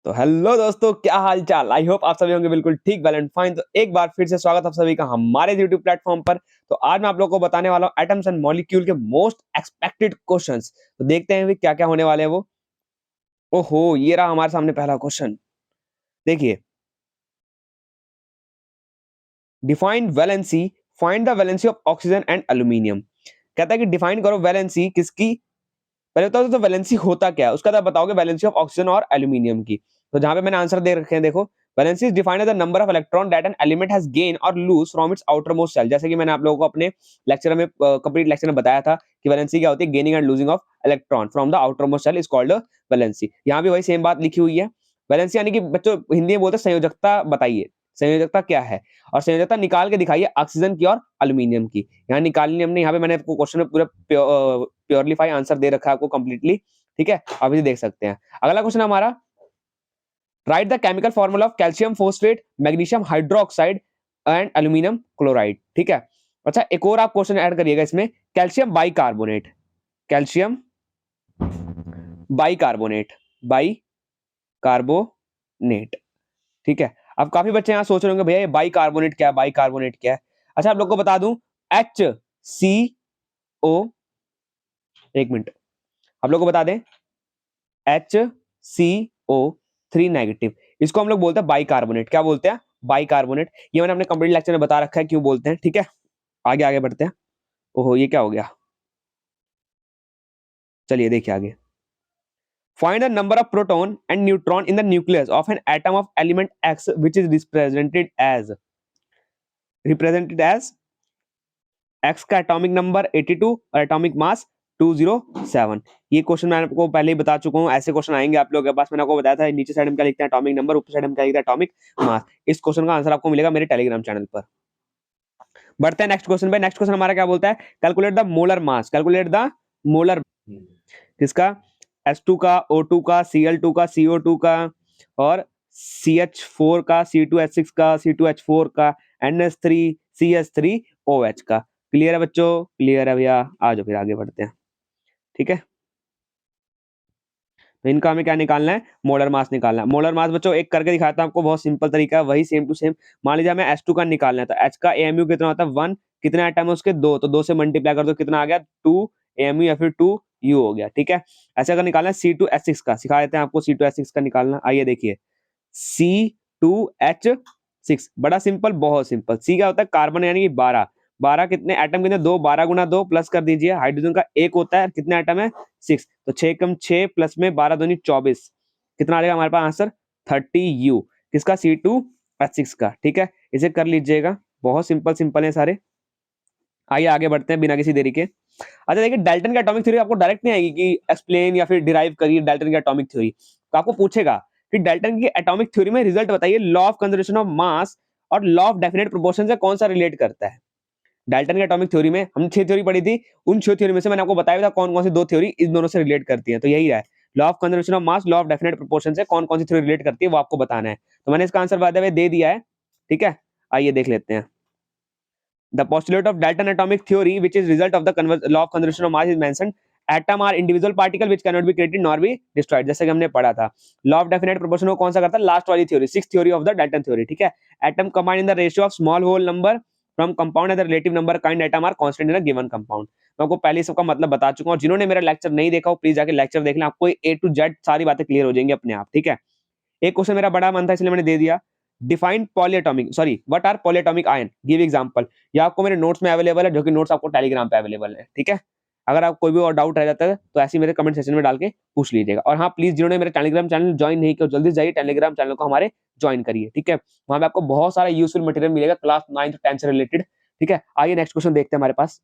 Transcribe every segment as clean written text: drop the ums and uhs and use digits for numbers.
तो हेलो दोस्तों, क्या हाल चाल। आई होप आप सभी होंगे बिल्कुल ठीक, वेल एंड फाइन। तो एक बार फिर से स्वागत आप सभी का हमारे यूट्यूब प्लेटफॉर्म पर। तो आज मैं आप लोगों को बताने वाला हूँ एटम्स एंड मॉलिक्यूल के मोस्ट एक्सपेक्टेड क्वेश्चंस। तो देखते हैं भी क्या क्या होने वाले हैं वो। ओहो, ये रहा हमारे सामने पहला क्वेश्चन। देखिए, define valency, find the valency of oxygen and aluminium. कहता है कि डिफाइन करो वैलेंसी किसकी। पहले बताओ तो वैलेंसी होता क्या है, उसका बाद बताओगे वैलेंसी ऑफ ऑक्सीजन और एल्यूमिनियम की। तो जहां पे मैंने आंसर दे रखे हैं, देखो, valency is defined as the number of electron that an element has gain or lose from its outer most shell. जैसे कि मैंने आप लोगों को अपने लेक्चर में कंप्लीट लेक्चर में बताया था कि वैलेंसी क्या होती है, gaining and losing of electron from the outer most shell is called valency. यहाँ भी वही सेम बात लिखी हुई है। वैलेंसी यानी कि बच्चों हिंदी में बोलते हैं संयोजकता। बताइए संयोजकता क्या है, और संयोजकता निकाल के दिखाइए ऑक्सीजन की और एल्यूमिनियम की। यहाँ निकालनी हमने, यहाँ पे मैंने आपको क्वेश्चन में पूरा प्योरलीफाई आंसर दे रखा है आपको कंप्लीटली। ठीक है, आप इसे देख सकते हैं। अगला क्वेश्चन हमारा, right the chemical formula of calcium phosphate, magnesium hydroxide and aluminium chloride. ठीक है, अच्छा एक और आप क्वेश्चन ऐड करिएगा इसमें, calcium bicarbonate, calcium bicarbonate, by carbonate. ठीक है, अब काफी बच्चे यहाँ सोच रहे होंगे भैया ये बाइकार्बोनेट क्या है, बाइकार्बोनेट क्या है। अच्छा आप लोग को बता दूं, एच सी ओ, एक मिनट आप लोग को बता दें, H C O three negative, इसको हम लोग बोलते हैं बाइकार्बोनेट। क्या बोलते हैं? बाइकार्बोनेट। ये मैंने अपने कंप्लीट लेक्चर में बता रखा है क्यों बोलते हैं। ठीक है, आगे आगे बढ़ते हैं। ओहो, ये क्या हो गया। चलिए देखिए आगे। Find the number of proton and neutron in the nucleus of an atom of element X which is represented as X का एटॉमिक नंबर 82 और एटॉमिक मास 207। ये क्वेश्चन मैं आपको पहले ही बता चुका हूँ, ऐसे क्वेश्चन आएंगे आप लोगों के पास। मैंने आपको बताया था नीचे साइड में क्या लिखते हैं एटॉमिक नंबर, ऊपर साइड में क्या लिखते हैं एटॉमिक मास। इस क्वेश्चन का आंसर आपको मिलेगा मेरे टेलीग्राम चैनल पर। बढ़ते हैं नेक्स्ट क्वेश्चन पे। नेक्स्ट क्वेश्चन हमारा क्या बोलता है, calculate the molar mass, calculate the molar किसका, S2 का, O2 का, Cl2 का, CO2 का, और CH4 का, C2H6 का, C2H4 का, NH3 CH3OH का। क्लियर है बच्चों? क्लियर है भैया, आ जाओ फिर आगे बढ़ते हैं। ठीक है, तो इनका हमें क्या निकालना है, मोलर मास निकालना है। मोलर मास बच्चों एक करके दिखाता हूं आपको, बहुत सिंपल तरीका है, वही सेम टू सेम। मान लीजिए हमें H2 का निकालना है, तो H का AMU कितना होता है 1, कितने एटम है उसके 2, तो 2 से मल्टीप्लाई कर दो, कितना आ गया 2 AMU या फिर 2 U हो गया। ठीक है, ऐसे अगर निकालना है C2H6 का, सिखा देते हैं आपको C2H6 का निकालना। आइए देखिए, C2H6 बड़ा सिंपल, बहुत सिंपल। C क्या होता है, कार्बन यानी कि 12। 12 कितने एटम, कितने 2, 12 गुना 2 प्लस कर दीजिए, हाइड्रोजन का एक होता है, कितने एटम है 6, तो 6 कम 6 प्लस में 12 दूनी 24, कितना आ जाएगा हमारे पास आंसर 30U किसका, C2H6 का। ठीक है, इसे कर लीजिएगा, बहुत सिंपल सिंपल है सारे। आइए आगे बढ़ते हैं बिना किसी देरी के। अच्छा देखिए, डाल्टन की एटॉमिक थ्योरी आपको डायरेक्ट नहीं आएगी कि एक्सप्लेन या फिर डिराइव करिए डाल्टन की एटॉमिक थ्योरी। तो आपको पूछेगा कि डाल्टन की एटॉमिक थ्योरी में रिजल्ट बताइए, law of conservation of mass और लॉ ऑफ डेफिनेट प्रोपोर्शन से कौन सा रिलेट करता है। डाल्टन की एटॉमिक थ्योरी में हम 6 थ्योरी पढ़ी थी, उन 6 थ्योरी में से मैंने आपको बताया था कौन कौन सी 2 थ्योरी इन दोनों से रिलेट करती है। तो यही है, law of conservation of mass, law of definite proportion से कौन कौन सी थ्योरी रिलेट करती है वो आपको बताना है। तो मैंने इसका आंसर बाय द वे दे दिया है। ठीक है, आइए देख लेते हैं। The postulate of Dalton atomic theory, which is result of the law of conservation of mass, is mentioned. Atom are individual particle which cannot be created nor be destroyed. जैसे कि हमने पढ़ा था, लॉ ऑफ डेफिनेट प्रोपोर्शन को कौन सा करता है, लास्ट वाली theory, six theory of the Dalton theory. ठीक है, atom combined in the ratio of small whole number from compound and the relative number kind atom are constant in a given compound. मैं आपको पहले सबका मतलब बता चुका हूं, जिन्होंने मेरा लेक्चर नहीं देखा हो प्लीज जाके लेक्चर देख लें, आपको A to Z सारी बातें क्लियर हो जाएंगी अपने आप। ठीक है, एक क्वेश्चन मेरा बड़ा मन था इसलिए मैंने दे दिया, define polyatomic, sorry what are polyatomic ion, give example. ये आपको मेरे नोट्स में अवेलेबल है, जो कि नोट्स आपको टेलीग्राम पे अवेलेबल है। ठीक है, अगर आप कोई भी और डाउट रह जाता है तो ऐसे ही मेरे कमेंट सेक्शन में डाल के पूछ लीजिएगा। और हाँ प्लीज, जिन्होंने मेरे टेलीग्राम चैनल ज्वाइन नहीं किया जल्दी जाइए टेलीग्राम चैनल को हमारे ज्वाइन करिए। ठीक है, वहां पे आपको बहुत सारा यूजफुल मटेरियल मिलेगा क्लास 9 10 से रिलेटेड। ठीक है, आइए नेक्स्ट क्वेश्चन देखते हैं हमारे पास।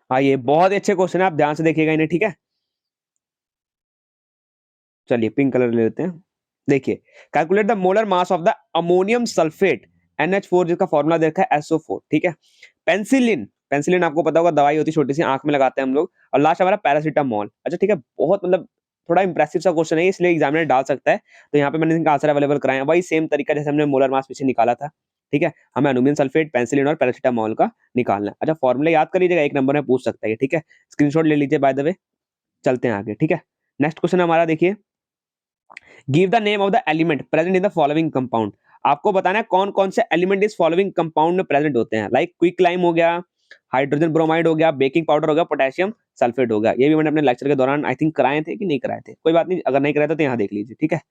आइए, बहुत ही अच्छे क्वेश्चन है, आप ध्यान से देखिएगा इन्हें। ठीक है, चलिए पिंक कलर ले लेते हैं। देखिए, calculate the molar mass of the ammonium sulphate NH4, जिसका फॉर्मूला देखा है SO4। ठीक है, पेंसिलिन, पेंसिलिन आपको पता होगा दवाई होती है छोटी सी, आंख में लगाते हैं हम लोग। और लास्ट हमारा पैरासीटामोल। अच्छा ठीक है, बहुत मतलब थोड़ा इंप्रेसिव सा क्वेश्चन है, इसलिए एग्जामिनर डाल सकता है। तो यहाँ पे मैंने इनका आंसर अवेलेबल कराया है, वही सेम तरीका जैसे हमने मोलर मास पीछे निकाला था। ठीक है, हमें अल्यूमिनियम सल्फेट, पेंसिलिन और पैरासीटामोल का निकालना है। अच्छा फॉर्मूला याद कर लीजिएगा, एक नंबर में पूछ सकता है। ठीक है, स्क्रीनशॉट ले लीजिए बाय द वे। चलते हैं आगे। ठीक है, नेक्स्ट क्वेश्चन हमारा देखिए, give the name of the element present in the following compound. आपको बताना है कौन कौन से एलिमेंट इस फॉलोइंग कंपाउंड में प्रेजेंट होते हैं, लाइक क्विकलाइम हो गया, हाइड्रोजन ब्रोमाइड हो गया, बेकिंग पाउडर हो गया, पोटेशियम सल्फेट हो गया। ये भी मैंने अपने लेक्चर के दौरान आई थिंक कराए थे कि नहीं कराए थे, कोई बात नहीं, अगर नहीं कराए थे तो यहाँ देख लीजिए, ठीक है।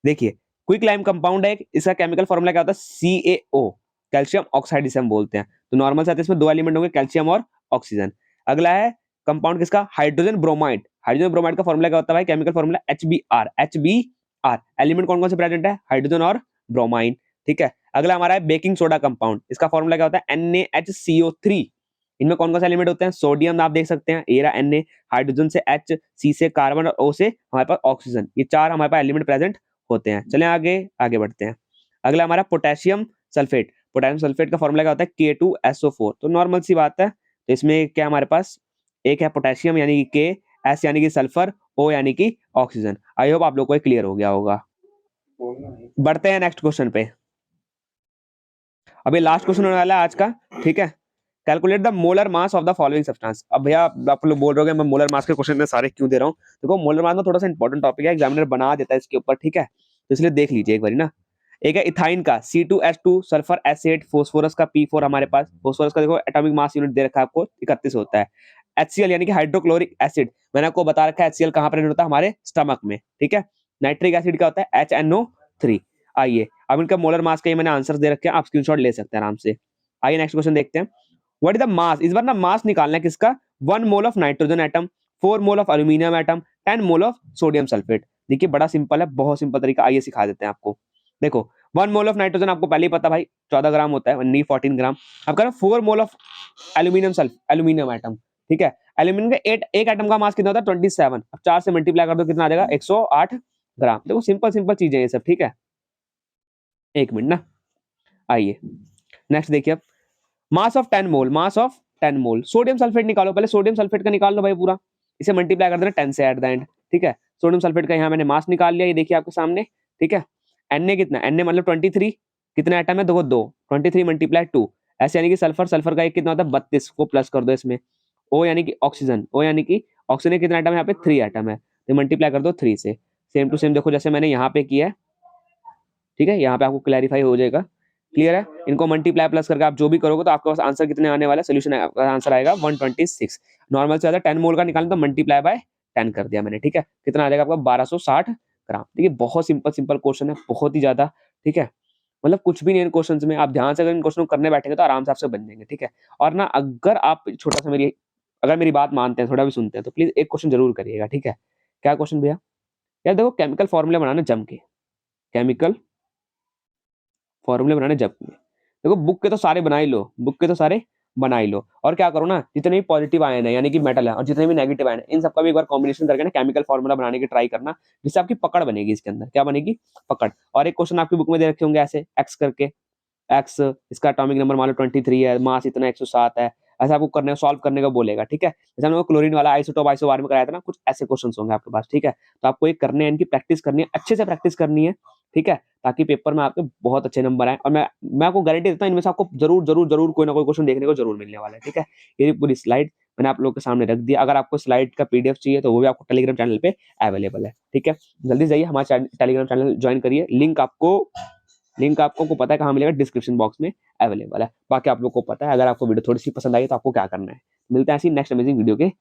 देखिए क्विकलाइम कंपाउंड है, इसका केमिकल फॉर्मूला क्या होता है, CaO, कैल्शियम ऑक्साइड जिसे हम बोलते हैं। तो नॉर्मल से इसमें दो एलिमेंट होंगे, कैल्शियम और ऑक्सीजन। अगला है कंपाउंड किसका, हाइड्रोजन ब्रोमाइड। हाइड्रोजन ब्रोमाइड का फॉर्मूला क्या होता है भाई, केमिकल फॉर्मूला HBr। एलिमेंट कौन कौन से प्रेजेंट है, हाइड्रोजन और ब्रोमाइन, ठीक है। अगला हमारा है बेकिंग सोडा कंपाउंड, इसका फॉर्मूला क्या होता है, NaHCO3। इनमें कौन कौन से एलिमेंट होते हैं, सोडियम आप देख सकते हैं, ये रहा Na, हाइड्रोजन से H, C से कार्बन और O से हमारे पास ऑक्सीजन, ये चार हमारे पास एलिमेंट प्रेजेंट होते हैं। चलें आगे आगे बढ़ते हैं। अगला हमारा पोटेशियम सल्फेट। पोटेशियम सल्फेट का फॉर्मूला क्या होता है, K2SO4। तो नॉर्मल सी बात है, तो इसमें क्या हमारे पास एक है पोटेशियम यानी कि K, S यानी कि सल्फर, O यानी कि ऑक्सीजन। आई होप आप लोग को ये क्लियर हो गया होगा। बढ़ते हैं नेक्स्ट क्वेश्चन पे। अभी लास्ट क्वेश्चन होने वाला है आज का, ठीक है। Calculate the molar mass of the following substance. अब भैया आप लोग बोल रहे हो मैं मोलर मास के क्वेश्चन में सारे क्यों दे रहा हूँ, देखो मोलर मास में थोड़ा सा इंपॉर्टेंट टॉपिक है, एग्जामिनर बना देता है इसके ऊपर, ठीक है। तो इसलिए देख लीजिए एक बार ना। एक है इथाइन का C2H2, सल्फर S8, फोस्फोरस का P4 हमारे पास। फोस्फोरस का देखो एटॉमिक मास यूनिट दे रखा है आपको, 31 होता है। HCl यानी कि हाइड्रोक्लोरिक एसिड, मैंने आपको बता रखा है HCl कहाँ प्रेजेंट होता है, हमारे स्टमक में, ठीक है। नाइट्रिक एसिड का होता है HNO3। आइए अब इनका मोलर मास का ये मैंने आंसर दे रखे हैं, आप स्क्रीनशॉट ले सकते हैं आराम से। आइए नेक्स्ट क्वेश्चन देखते हैं। व्हाट इज द मास, इस बार ना मास निकालना है किसका, 1 mole of nitrogen atom, 4 mole of aluminium atom, 10 mole of sodium sulphate. देखिए बड़ा सिंपल है, बहुत सिंपल तरीका, आइए सिखा देते हैं आपको। देखो 1 मोल ऑफ नाइट्रोजन आपको पहले ही पता भाई 14 ग्राम होता है, नहीं 14 ग्राम। अब कह रहा 4 मोल ऑफ एल्यूमिनियम एटम, ठीक है। एल्यूमिनियम का एक एटम का मास कितना होता है, 27। अब 4 से मल्टीप्लाई कर दो कितना आ जाएगा, 108 ग्राम। देखो सिंपल सिंपल चीजें ये सब, ठीक है। एक मिनट ना, आइए नेक्स्ट देखिए। अब mass of 10 mole, mass of 10 mole sodium sulphate निकालो, पहले सोडियम सल्फेट का निकाल लो भाई पूरा, इसे मल्टीप्लाई कर देना 10 से एट द एंड, ठीक है। सोडियम सल्फेट का यहाँ मैंने मास निकाल लिया, ये देखिए आपके सामने, ठीक है। Na कितना, Na मतलब 23, कितना एटम है, देखो 2, 23 मल्टीप्लाई 2, ऐसे यानी कि सल्फर, सल्फर का एक कितना होता है 32, को प्लस कर दो इसमें। O यानी कि ऑक्सीजन, O यानी कि ऑक्सीजन कितना एटम है, यहाँ पे 3 एटम है, तो मल्टीप्लाई कर दो 3 से। सेम टू सेम देखो जैसे मैंने यहाँ पे किया है, ठीक है, यहाँ पे आपको क्लैरिफाई हो जाएगा, क्लियर है। इनको मल्टीप्लाई प्लस करके आप जो भी करोगे तो आपके पास आंसर कितने आने वाला है, सोल्यूशन आंसर आएगा 126। नॉर्मल से ज्यादा 10 मोल का निकालना तो मल्टीप्लाई बाय 10 कर दिया मैंने, ठीक है। कितना आ जाएगा आपका 1260 ग्राम। देखिए बहुत सिंपल सिंपल क्वेश्चन है, बहुत ही ज्यादा, ठीक है। मतलब कुछ भी नहीं इन क्वेश्चन में, आप ध्यान से अगर इन क्वेश्चन को करने बैठेंगे तो आराम से आपसे बन जाएंगे, ठीक है। और ना अगर आप छोटा सा अगर मेरी बात मानते हैं, थोड़ा भी सुनते हैं, तो प्लीज एक क्वेश्चन जरूर करिएगा, ठीक है। क्या क्वेश्चन भैया, यार देखो केमिकल फॉर्मूले बनाना जम के, केमिकल फॉर्मूले बनाने जब देखो बुक के तो सारे बना ही लो, बुक के तो सारे बना ही लो, और क्या करो ना, जितने भी पॉजिटिव आयन है यानी कि मेटल है और जितने भी नेगेटिव आयन है, इन सबका भी एक बार कॉम्बिनेशन करके ना केमिकल फॉर्मूला बनाने की ट्राई करना, जिससे आपकी पकड़ बनेगी, इसके अंदर क्या बनेगी, पकड़। और एक क्वेश्चन आपकी बुक में दे रखे होंगे ऐसे एक्स करके, एक्स इसका एटॉमिक नंबर मान लो 23 है, मास इतना 107 है, ऐसा आपको करने सॉल्व करने का बोलेगा, ठीक है। जैसे हम लोग क्लोरीन वाला आइसोटोप आइसोबार में कराया था ना, कुछ ऐसे क्वेश्चंस होंगे आपके पास, ठीक है। तो आपको ये करने हैं, इनकी प्रैक्टिस करनी है, अच्छे से प्रैक्टिस करनी है, ठीक है, ताकि पेपर में आपके बहुत अच्छे नंबर आए। और मैं आपको गारंटी देता हूँ इनमें से आपको जरूर जरूर जरूर कोई ना कोई क्वेश्चन देखने को जरूर मिलने वाला है, ठीक है। ये पूरी स्लाइड मैंने आप लोगों के सामने रख दिया, अगर आपको स्लाइड का PDF चाहिए तो वो भी आपको टेलीग्राम चैनल पे अवेलेबल है, ठीक है। जल्दी जाइए हमारे टेलीग्राम चैनल ज्वाइन करिए, लिंक आपको को पता है कहाँ मिलेगा, डिस्क्रिप्शन बॉक्स में अवेलेबल है। बाकी आप लोग को पता है, अगर आपको वीडियो थोड़ी सी पसंद आई तो आपको क्या करना है। मिलते हैं ऐसी नेक्स्ट अमेजिंग वीडियो के